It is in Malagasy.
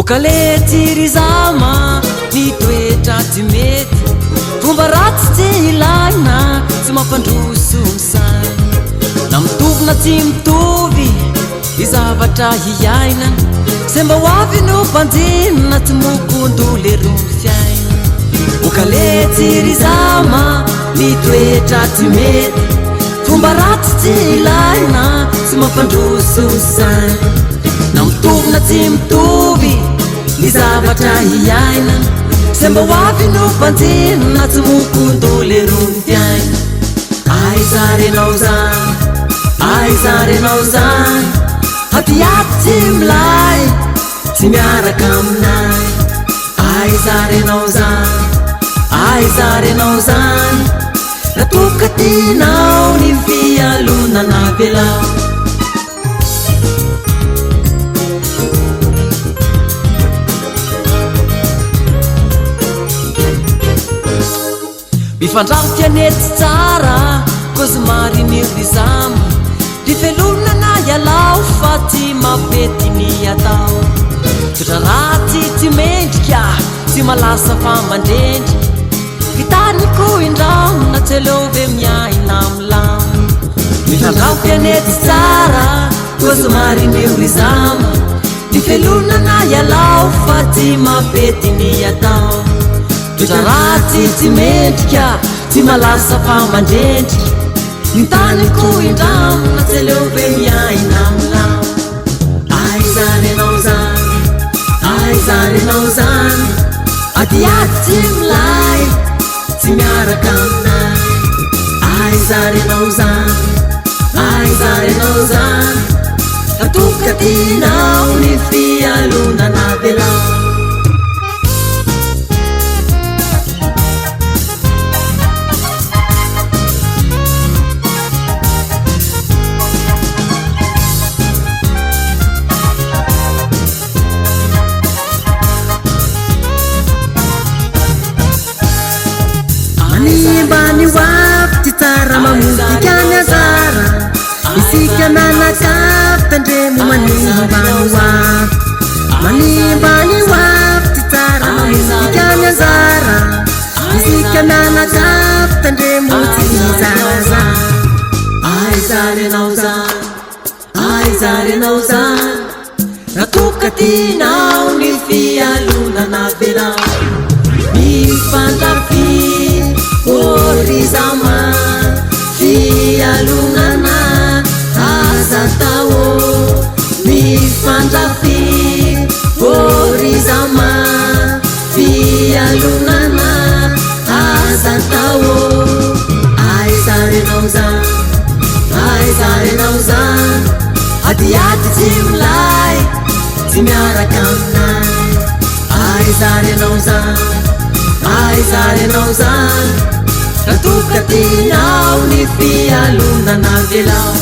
Okalety ry zama ny toetra tsy mety, fomba ratsy tsy ilaina, tsy mampandroso ny saina. Na mitovy na tsy mitovy ny zavatra hiainana, se mba ho avy no mpanjina tsy mokondole ro fiaina. Okalety ry zama ny toetra tsy mety, fomba ratsy tsy ilaina, tsy mampandroso ny saina. Na mitovy na tsy mitovy ny zavatra hiainana, se mba ho avy no mpanjina tsy mokondole ro fiaina. Aiza renao zany, aiza renao zany, hatiaty tsy milay, tsy miaraka aminay. Aiza renao zany, aiza renao zany, natoka tinao ny fialonana velao. Mifandraho tianety tsara, kozy marinio ry zama, ry felonana ialao fa tsy mapety ny atao. Toetra ratsy tsy mendrika, tsy malasa fa mandrendry, hitaniko indraona tsy aleove miaina milamo. Mifandraho tianety tsara, kozy marinio ry zama, ry felonana ialao fa tsy mapety ny atao. Toetra ratsy tsy mendrika, tsy malasa fa mandrendry, ny taniko indramona tsy aleove miaina milamo. Aiza renao zany, aiza renao zany, adiady tsy milay, tsy miaraka aminay. Aiza renao zany, aiza renao zany, atoka tinao ny fialonana velao. Manimba ny wafty tsara mamotika ny azara, isika nanakafy tandremo manimba ny wafty. Manimba ny wafty tsara mamotika ny azara, isika nanakafy tandremo tsy zarazara. Aiza renao zany, aiza renao zany, natoka tinao ny fialonana velao. Mifantarify ry zama, fialonana aza tao. Mifantarify ry zama, fialonana aza tao. Aiza renao zany, aiza renao zany, adiady tsy milay, tsy miaraka aminay. Aiza renao zany, aiza renao zany, natoka tinao ny fialonana velao.